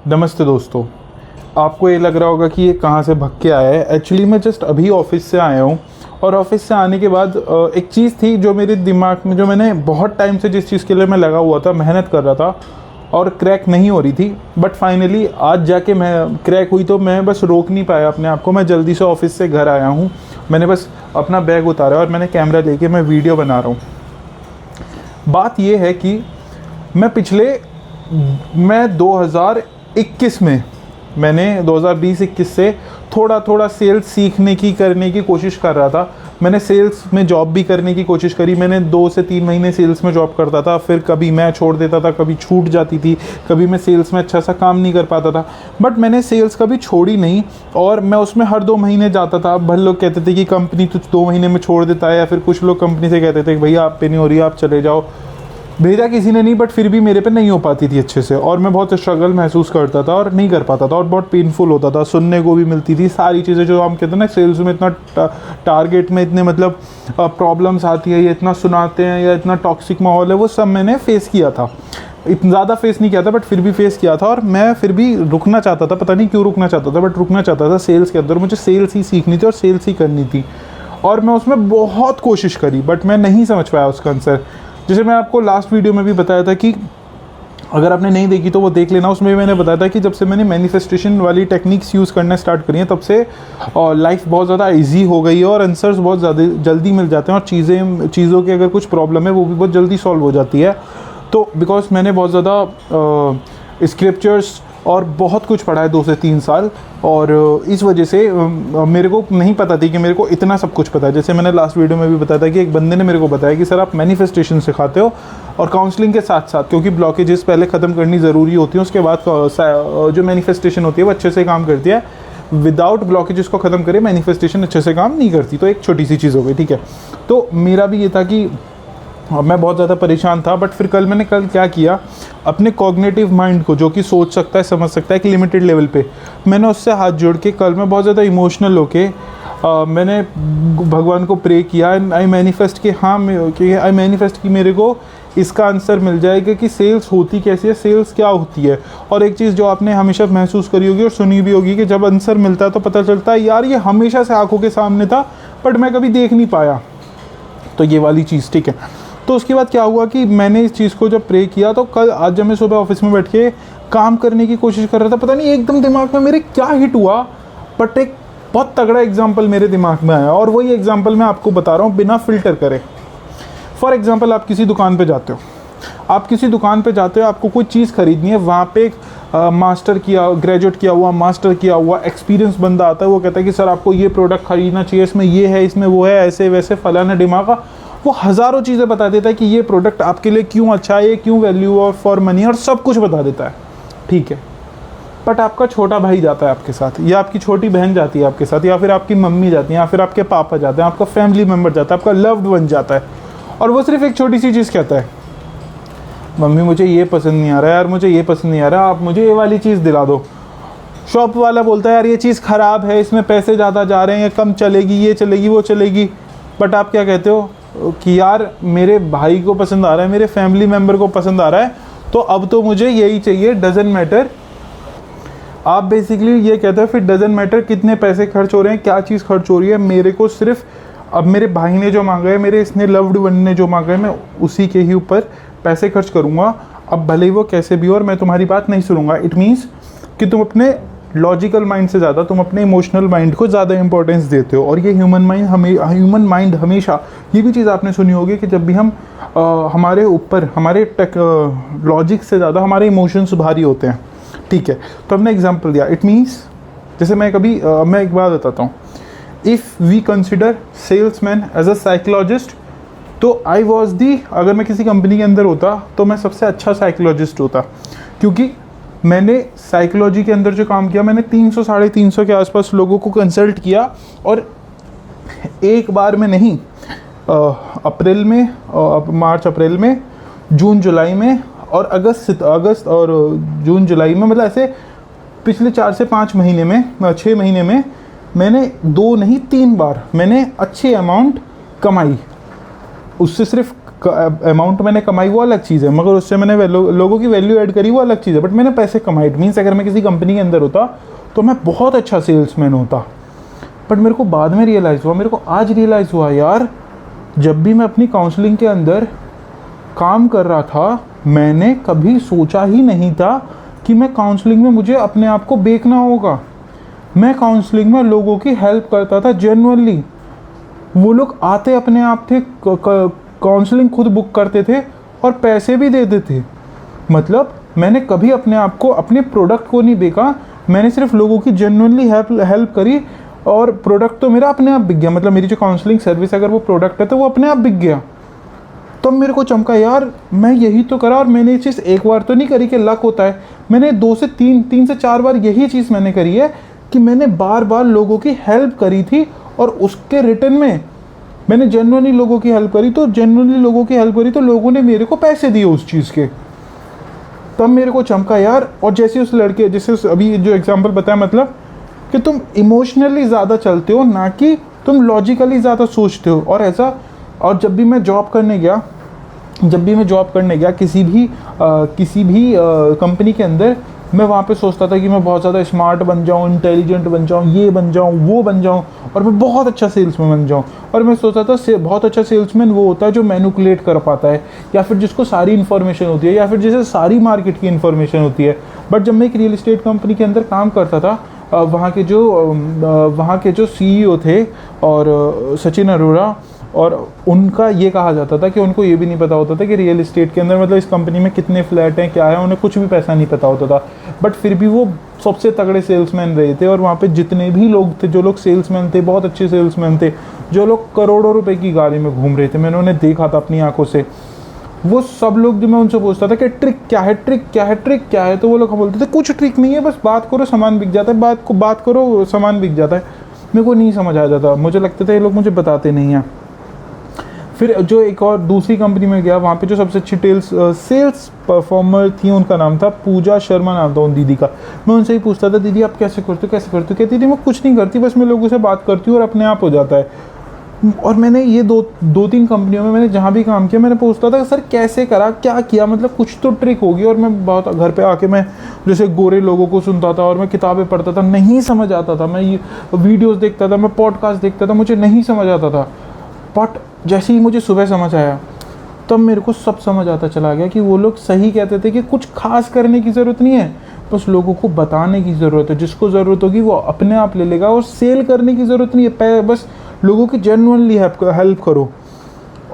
नमस्ते दोस्तों। आपको ये लग रहा होगा कि ये कहाँ से भग के आया है। एक्चुअली मैं जस्ट अभी ऑफिस से आया हूँ और ऑफिस से आने के बाद एक चीज़ थी जो मेरे दिमाग में, जो मैंने बहुत टाइम से जिस चीज़ के लिए मैं लगा हुआ था, मेहनत कर रहा था और क्रैक नहीं हो रही थी, बट फाइनली आज जाके मैं क्रैक हुई। तो मैं बस रोक नहीं पाया अपने आप को। मैं जल्दी से ऑफिस से घर आया हूँ, मैंने बस अपना बैग उतारा और मैंने कैमरा लेके मैं वीडियो बना रहा हूँ। बात ये है कि मैं 2021 में, मैंने 2020-21 से थोड़ा थोड़ा सेल्स सीखने की करने की कोशिश कर रहा था। मैंने सेल्स में जॉब भी करने की कोशिश करी। मैंने 2 से 3 महीने सेल्स में जॉब करता था, फिर कभी मैं छोड़ देता था, कभी छूट जाती थी, कभी मैं सेल्स में अच्छा सा काम नहीं कर पाता था, बट मैंने सेल्स कभी छोड़ी नहीं और मैं उसमें हर 2 महीने जाता था। भले लोग कहते थे कि कंपनी तो 2 महीने में छोड़ देता है, या फिर कुछ लोग कंपनी से कहते थे कि भैया आप पे नहीं हो रही, आप चले जाओ। भेजा किसी ने नहीं, बट फिर भी मेरे पे नहीं हो पाती थी अच्छे से और मैं बहुत स्ट्रगल महसूस करता था और नहीं कर पाता था और बहुत पेनफुल होता था। सुनने को भी मिलती थी सारी चीज़ें जो हम कहते हैं ना, सेल्स में इतना टारगेट में इतने मतलब प्रॉब्लम्स आती है, ये इतना सुनाते हैं या इतना टॉक्सिक माहौल है, वो सब मैंने फेस किया था। इतना ज़्यादा फेस नहीं किया था, बट फिर भी फेस किया था और मैं फिर भी रुकना चाहता था। पता नहीं क्यों रुकना चाहता था, बट रुकना चाहता था सेल्स के अंदर। मुझे सेल्स ही सीखनी थी और सेल्स ही करनी थी और मैं उसमें बहुत कोशिश करी, बट मैं नहीं समझ पाया उसका आंसर। जैसे मैं आपको लास्ट वीडियो में भी बताया था कि अगर आपने नहीं देखी तो वो देख लेना। उसमें भी मैंने बताया था कि जब से मैंने मैनिफेस्टेशन वाली टेक्निक्स यूज़ करना स्टार्ट करी हैं, तब से लाइफ बहुत ज़्यादा इजी हो गई है और आंसर्स बहुत ज़्यादा जल्दी मिल जाते हैं और चीज़ों की अगर कुछ प्रॉब्लम है वो भी बहुत जल्दी सॉल्व हो जाती है। तो बिकॉज मैंने बहुत ज़्यादा स्क्रिप्चर्स और बहुत कुछ पढ़ा है 2 से 3 साल, और इस वजह से मेरे को नहीं पता थी कि मेरे को इतना सब कुछ पता है। जैसे मैंने लास्ट वीडियो में भी बताया था कि एक बंदे ने मेरे को बताया कि सर आप मैनिफेस्टेशन सिखाते हो और काउंसलिंग के साथ साथ, क्योंकि ब्लॉकेजेस पहले ख़त्म करनी ज़रूरी होती है, उसके बाद जो मैनिफेस्टेशन होती है वो अच्छे से काम करती है। विदाउट ब्लॉकेजेस को ख़त्म करे मैनिफेस्टेशन अच्छे से काम नहीं करती। तो एक छोटी सी चीज़ हो गई, ठीक है। तो मेरा भी ये था कि मैं बहुत ज़्यादा परेशान था, बट फिर मैंने कल क्या किया, अपने कॉग्निटिव माइंड को, जो कि सोच सकता है, समझ सकता है एक लिमिटेड लेवल पे, मैंने उससे हाथ जोड़ के कल मैं बहुत ज़्यादा इमोशनल होके मैंने भगवान को प्रे किया। आई मैनिफेस्ट कि मेरे को इसका आंसर मिल जाएगा कि सेल्स होती कैसी है, सेल्स क्या होती है। और एक चीज़ जो आपने हमेशा महसूस करी होगी और सुनी भी होगी कि जब आंसर मिलता है तो पता चलता है यार ये हमेशा से आंखों के सामने था बट मैं कभी देख नहीं पाया। तो ये वाली चीज़, ठीक है। तो उसके बाद क्या हुआ कि मैंने इस चीज़ को जब प्रे किया, तो कल आज जब मैं सुबह ऑफिस में बैठ के काम करने की कोशिश कर रहा था, पता नहीं एकदम दिमाग में मेरे क्या हिट हुआ, बट एक बहुत तगड़ा एग्जाम्पल मेरे दिमाग में आया और वही एग्जाम्पल मैं आपको बता रहा हूँ बिना फ़िल्टर करे। फॉर एग्जाम्पल, आप किसी दुकान पे जाते हो, आपको कोई चीज़ खरीदनी है, वहाँ पे एक ग्रेजुएट किया हुआ, मास्टर किया हुआ एक्सपीरियंस बंदा आता है। वो कहता है कि सर आपको ये प्रोडक्ट खरीदना चाहिए, इसमें ये है, इसमें वो है, ऐसे वैसे फलाना दिमागा। वो हज़ारों चीज़ें बता देता है कि ये प्रोडक्ट आपके लिए क्यों अच्छा है, ये क्यों वैल्यू और फॉर मनी, और सब कुछ बता देता है, ठीक है। बट आपका छोटा भाई जाता है आपके साथ, या आपकी छोटी बहन जाती है आपके साथ, या फिर आपकी मम्मी जाती है, या फिर आपके पापा जाते हैं, आपका फैमिली मेम्बर जाता है, आपका लव्ड वन जाता है, और वो सिर्फ एक छोटी सी चीज़ कहता है, मम्मी मुझे ये पसंद नहीं आ रहा है यार, मुझे ये पसंद नहीं आ रहा, आप मुझे ये वाली चीज़ दिला दो। शॉप वाला बोलता है यार ये चीज़ ख़राब है, इसमें पैसे ज़्यादा जा रहे हैं, कम चलेगी, ये चलेगी, वो चलेगी। बट आप क्या कहते हो कि यार मेरे भाई को पसंद आ रहा है, मेरे फैमिली मेम्बर को पसंद आ रहा है, तो अब तो मुझे यही चाहिए, डजंट मैटर। आप बेसिकली ये कहते हो फिर डजंट मैटर कितने पैसे खर्च हो रहे हैं, क्या चीज़ खर्च हो रही है, मेरे को सिर्फ अब मेरे भाई ने जो मांगा है, मेरे इसने लव्ड वन ने जो मांगा है, मैं उसी के ही ऊपर पैसे खर्च करूँगा। अब भले ही वो कैसे भी हो और मैं तुम्हारी बात नहीं सुनूंगा। इट मीन्स कि तुम अपने लॉजिकल माइंड से ज़्यादा तुम अपने इमोशनल माइंड को ज़्यादा इंपॉर्टेंस देते हो। और ये ह्यूमन माइंड हमेशा, ये भी चीज़ आपने सुनी होगी कि जब भी हम हमारे ऊपर हमारे लॉजिक से ज़्यादा हमारे इमोशंस भारी होते हैं, ठीक है। तो हमने एग्जांपल दिया। इट मीन्स जैसे मैं एक बात बताता हूँ, if we consider salesman as a psychologist, तो अगर मैं किसी कंपनी के अंदर होता तो मैं सबसे अच्छा साइकोलॉजिस्ट होता, क्योंकि मैंने साइकोलॉजी के अंदर जो काम किया, मैंने 300-350 के आसपास लोगों को कंसल्ट किया, और एक बार में नहीं, मार्च अप्रैल में, जून जुलाई में, और अगस्त और जून जुलाई में, मतलब ऐसे पिछले 4 से 5 महीने में, 6 महीने में मैंने 2 नहीं 3 बार मैंने अच्छी अमाउंट कमाई। उससे सिर्फ अमाउंट मैंने कमाई वो अलग चीज़ है, मगर उससे मैंने लोगों की वैल्यू ऐड करी वो अलग चीज़ है। बट मैंने पैसे कमाए, इट मीन्स अगर मैं किसी कंपनी के अंदर होता तो मैं बहुत अच्छा सेल्समैन होता। बट मेरे को बाद में रियलाइज़ हुआ, मेरे को आज रियलाइज़ हुआ यार, जब भी मैं अपनी काउंसलिंग के अंदर काम कर रहा था मैंने कभी सोचा ही नहीं था कि मैं काउंसलिंग में मुझे अपने आप को बेचना होगा। मैं काउंसलिंग में लोगों की हेल्प करता था जेन्युइनली। वो लोग आते अपने आप थे, काउंसलिंग खुद बुक करते थे और पैसे भी देते थे। मतलब मैंने कभी अपने आप को, अपने प्रोडक्ट को नहीं बेचा, मैंने सिर्फ लोगों की जेन्युइनली हेल्प करी और प्रोडक्ट तो मेरा अपने आप बिक गया। मतलब मेरी जो काउंसलिंग सर्विस अगर वो प्रोडक्ट है तो वो अपने आप बिक गया। तब मेरे को चमका यार मैं यही तो करा, और मैंने ये चीज़ एक बार तो नहीं करी कि लक होता है, मैंने 2 से 3 से 4 बार यही चीज़ मैंने करी है कि मैंने बार बार लोगों की हेल्प करी थी और उसके रिटर्न में मैंने जेन्युइनली लोगों की हेल्प करी, तो लोगों ने मेरे को पैसे दिए उस चीज़ के। तब मेरे को चमका यार। और जैसे उस लड़के, जैसे अभी जो एग्जांपल बताया, मतलब कि तुम इमोशनली ज़्यादा चलते हो ना कि तुम लॉजिकली ज़्यादा सोचते हो। और ऐसा, और जब भी मैं जॉब करने गया किसी भी कंपनी के अंदर, मैं वहाँ पे सोचता था कि मैं बहुत ज़्यादा स्मार्ट बन जाऊँ, इंटेलिजेंट बन जाऊँ, ये बन जाऊँ, वो बन जाऊँ, और मैं बहुत अच्छा सेल्समैन बन जाऊँ। और मैं सोचता था बहुत अच्छा सेल्समैन वो होता है जो मैनिपुलेट कर पाता है, या फिर जिसको सारी इन्फॉर्मेशन होती है, या फिर जिसे सारी मार्केट की इन्फॉर्मेशन होती है। बट जब मैं एक रियल इस्टेट कंपनी के अंदर काम करता था, वहाँ के जो CEO थे और सचिन अरोड़ा, और उनका ये कहा जाता था कि उनको ये भी नहीं पता होता था कि रियल इस्टेट के अंदर, मतलब इस कंपनी में कितने फ्लैट हैं, क्या है, उन्हें कुछ भी पैसा नहीं पता होता था। बट फिर भी वो सबसे तगड़े सेल्समैन रहे थे। और वहाँ पे जितने भी लोग थे, जो लोग सेल्समैन थे, बहुत अच्छे सेल्समैन थे, जो लोग करोड़ों रुपए की गाड़ी में घूम रहे थे, मैंने उन्हें देखा था अपनी आंखों से। वो सब लोग, जो मैं उनसे पूछता था कि ट्रिक क्या है, तो वो लोग बोलते थे कुछ ट्रिक नहीं है, बस बात करो सामान बिक जाता है, बात करो सामान बिक जाता है। मेरे को नहीं समझ आ जाता, मुझे लगता था ये लोग मुझे बताते नहीं हैं। फिर जो एक और दूसरी कंपनी में गया, वहाँ पे जो सबसे अच्छी सेल्स परफॉर्मर थी, उनका नाम था पूजा शर्मा, नाम था उन दीदी का। मैं उनसे ही पूछता था, दीदी आप कैसे करते हो? कहती थी मैं कुछ नहीं करती, बस मैं लोगों से बात करती हूँ और अपने आप हो जाता है। और मैंने ये दो तीन कंपनियों में मैंने जहाँ भी काम किया, मैंने पूछता था सर कैसे करा, क्या किया, मतलब कुछ तो ट्रिक होगी। और मैं बहुत घर पे आके मैं जैसे गोरे लोगों को सुनता था और मैं किताबें पढ़ता था, नहीं समझ आता था। मैं ये वीडियोस देखता था, मैं पॉडकास्ट देखता था, मुझे नहीं समझ आता था। बट जैसे ही मुझे सुबह समझ आया, तब मेरे को सब समझ आता चला गया कि वो लोग सही कहते थे कि कुछ खास करने की ज़रूरत नहीं है, बस लोगों को बताने की ज़रूरत है। जिसको ज़रूरत होगी वो अपने आप ले लेगा, और सेल करने की ज़रूरत नहीं है, बस लोगों की जेन्युइनली हेल्प करो।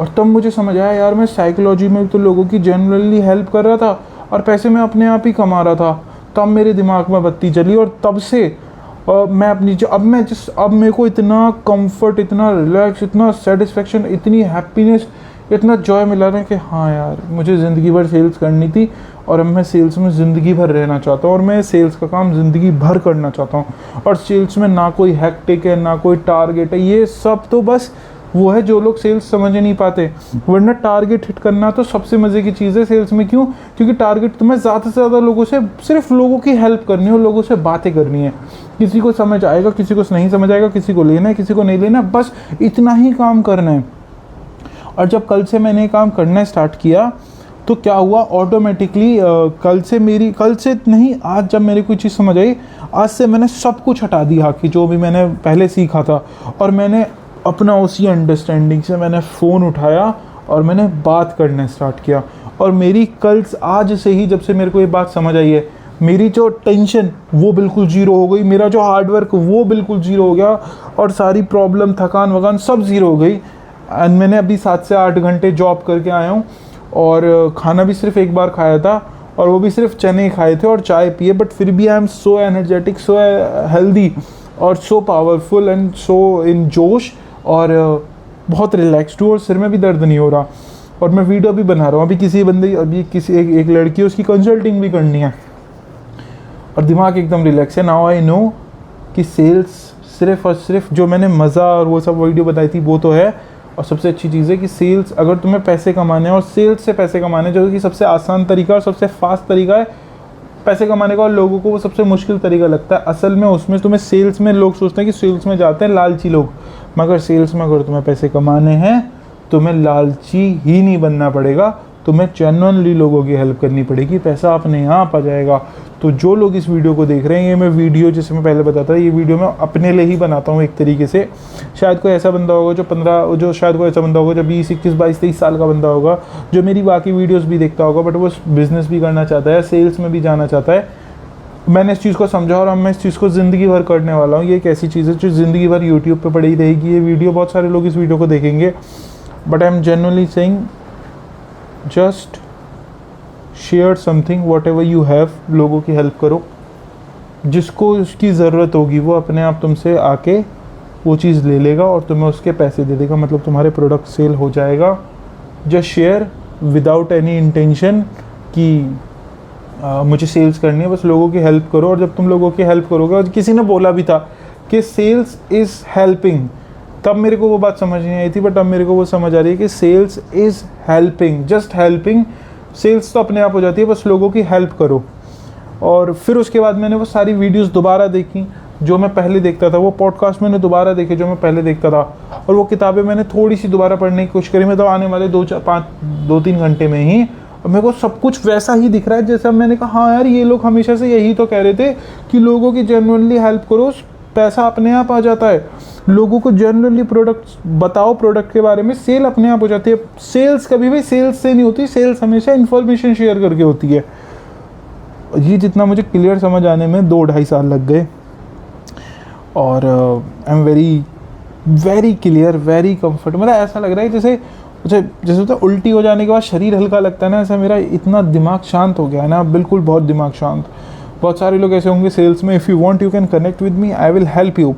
और तब मुझे समझ आया यार, मैं साइकोलॉजी में तो लोगों की जेन्युइनली हेल्प कर रहा था और पैसे मैं अपने आप ही कमा रहा था। तब मेरे दिमाग में बत्ती चली, और तब से मैं अपनी अब मेरे को इतना कंफर्ट, इतना रिलैक्स, इतना सेटिस्फेक्शन, इतनी हैप्पीनेस, इतना जॉय मिला था कि हाँ यार, मुझे ज़िंदगी भर सेल्स करनी थी और अब मैं सेल्स में ज़िंदगी भर रहना चाहता हूँ, और मैं सेल्स का काम ज़िंदगी भर करना चाहता हूँ। और सेल्स में ना कोई हैक्टिक है, ना कोई टारगेट है, ये सब तो बस वो है जो लोग सेल्स समझ नहीं पाते। वरना टारगेट हिट करना तो सबसे मज़े की चीज़ है सेल्स में। क्यों? क्योंकि टारगेट तुम्हें ज़्यादा से ज़्यादा लोगों से, सिर्फ लोगों की हेल्प करनी है और लोगों से बातें करनी है। किसी को समझ आएगा, किसी को नहीं समझ आएगा, किसी को लेना है, किसी को नहीं लेना, बस इतना ही काम करना है। और जब कल से मैंने काम करना स्टार्ट किया तो क्या हुआ, ऑटोमेटिकली कल से नहीं, आज जब मेरी कोई चीज़ समझ आई, आज से मैंने सब कुछ हटा दिया कि जो भी मैंने पहले सीखा था, और मैंने अपना उसी अंडरस्टैंडिंग से मैंने फ़ोन उठाया और मैंने बात करना स्टार्ट किया। और मेरी कल आज से ही, जब से मेरे को ये बात समझ आई है, मेरी जो टेंशन वो बिल्कुल ज़ीरो हो गई, मेरा जो हार्डवर्क वो बिल्कुल ज़ीरो हो गया, और सारी प्रॉब्लम, थकान वकान सब ज़ीरो हो गई। एंड मैंने अभी 7 से 8 घंटे जॉब करके आया हूँ, और खाना भी सिर्फ एक बार खाया था, और वो भी सिर्फ चने खाए थे और चाय पिए। बट फिर भी I am so energetic, so healthy, और सो पावरफुल, एंड सो इन जोश, और बहुत रिलैक्स्ड हूँ, और सिर में भी दर्द नहीं हो रहा। और मैं वीडियो भी बना रहा हूँ, अभी एक लड़की है, उसकी कंसल्टिंग भी करनी है, और दिमाग एकदम रिलैक्स है। नाउ आई नो कि सेल्स सिर्फ और सिर्फ जो मैंने मज़ा और वो सब वीडियो बताई थी वो तो है, और सबसे अच्छी चीज़ है कि सेल्स, अगर तुम्हें पैसे कमाने हैं, और सेल्स से पैसे कमाने, जो कि सबसे आसान तरीका और सबसे फास्ट तरीका है पैसे कमाने का, और लोगों को वो सबसे मुश्किल तरीका लगता है। असल में उसमें तुम्हें सेल्स में, लोग सोचते हैं कि सेल्स में जाते हैं लालची लोग, मगर सेल्स में अगर तुम्हें पैसे कमाने हैं तुम्हें लालची ही नहीं बनना पड़ेगा, तुम्हें जेन्युइनली लोगों की हेल्प करनी पड़ेगी, पैसा अपने आप आ जाएगा। तो जो लोग इस वीडियो को देख रहे हैं, ये मैं वीडियो जैसे मैं पहले बताता था, ये वीडियो मैं अपने लिए ही बनाता हूँ एक तरीके से। शायद कोई ऐसा बंदा होगा जो शायद कोई ऐसा बंदा होगा जो 20, 21, 22, 23 साल का बंदा होगा, जो मेरी बाकी वीडियोस भी देखता होगा, बट वो बिज़नेस भी करना चाहता है, सेल्स में भी जाना चाहता है। मैंने इस चीज़ को समझा और अब मैं इस चीज़ को ज़िंदगी भर करने वाला हूँ। ये एक ऐसी चीज़ है जो ज़िंदगी भर यूट्यूब पे पड़ी रहेगी। ये वीडियो बहुत सारे लोग इस वीडियो को देखेंगे, but I am genuinely saying just share something what ever you have. लोगों की हेल्प करो, जिसको उसकी ज़रूरत होगी वो अपने आप तुमसे आके वो चीज़ ले लेगा और तुम्हें उसके पैसे दे देगा, मतलब तुम्हारे प्रोडक्ट सेल हो जाएगा। Just share without any intention कि मुझे सेल्स करनी है, बस लोगों की हेल्प करो। और जब तुम लोगों की हेल्प करोगे, और किसी ने बोला भी था कि सेल्स इज़ हेल्पिंग, तब मेरे को वो बात समझ नहीं आई थी, बट अब मेरे को वो समझ आ रही है कि sales is helping, just helping. Sales तो अपने आप हो जाती है, बस लोगों की हेल्प करो। और फिर उसके बाद मैंने वो सारी वीडियोस दोबारा देखी जो मैं पहले देखता था, वो पॉडकास्ट मैंने दोबारा देखे जो मैं पहले देखता था, और वो किताबें मैंने थोड़ी सी दोबारा पढ़ने की कोशिश करी। मैं तो आने वाले 2-3 घंटे में ही मेरे को सब कुछ वैसा ही दिख रहा है जैसा मैंने कहा। हाँ यार, ये लोग हमेशा से यही तो कह रहे थे कि लोगों की जेन्युइनली हेल्प करो, पैसा अपने आप आ जाता है। लोगों को जेन्युइनली प्रोडक्ट बताओ, प्रोडक्ट के बारे में, सेल अपने आप हो जाती है। सेल्स कभी भी सेल्स से नहीं होती, सेल्स हमेशा इन्फॉर्मेशन शेयर करके होती है। ये जितना मुझे क्लियर समझ आने में 2-2.5 साल लग गए, और I am very clear, very comfort. मेरा ऐसा लग रहा है जैसे होता है उल्टी हो जाने के बाद शरीर हल्का लगता है ना, ऐसा मेरा इतना दिमाग शांत हो गया है ना, बिल्कुल बहुत दिमाग शांत। बहुत सारे लोग ऐसे होंगे सेल्स में, if you want you can connect with me, I will help you.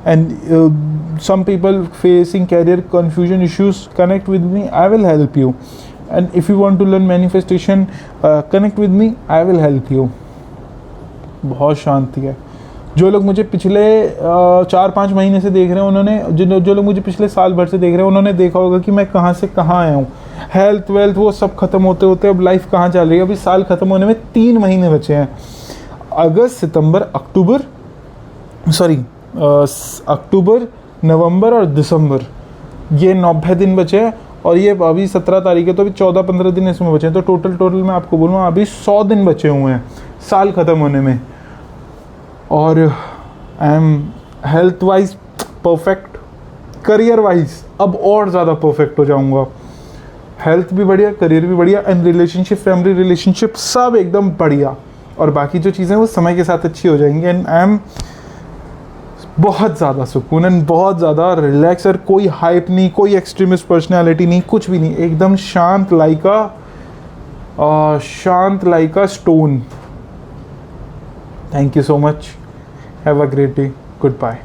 And some people facing career confusion issues, connect with me, I will help you. And if you want to learn manifestation, connect with me, I will help you. बहुत शांति है। जो लोग मुझे पिछले 4-5 महीने से देख रहे हैं, उन्होंने जो लोग मुझे पिछले साल भर से देख रहे हैं, उन्होंने देखा होगा कि मैं कहाँ से कहाँ आया हूँ। हेल्थ वेल्थ वो सब खत्म होते होते अब लाइफ कहाँ चल रही है। अभी साल खत्म होने में 3 महीने बचे हैं, अक्टूबर, नवंबर और दिसंबर, ये 90 दिन बचे हैं। और ये अभी 17 तारीख है, तो अभी 14-15 दिन इसमें बचे हैं। तो टोटल मैं आपको बोलूँ अभी 100 दिन बचे हुए हैं साल ख़त्म होने में। और I am health wise perfect, career wise अब और ज़्यादा परफेक्ट हो जाऊँगा। हेल्थ भी बढ़िया, करियर भी बढ़िया, एंड रिलेशनशिप, फैमिली रिलेशनशिप सब एकदम बढ़िया। और बाकी जो चीज़ें वो समय के साथ अच्छी हो जाएंगी। एंड आई एम बहुत ज़्यादा सुकून एंड बहुत ज़्यादा रिलैक्स, और कोई हाइप नहीं, कोई एक्सट्रीमिस्ट पर्सनैलिटी नहीं, कुछ भी नहीं, एकदम शांत like a stone. Thank you so much. Have a great day. Goodbye.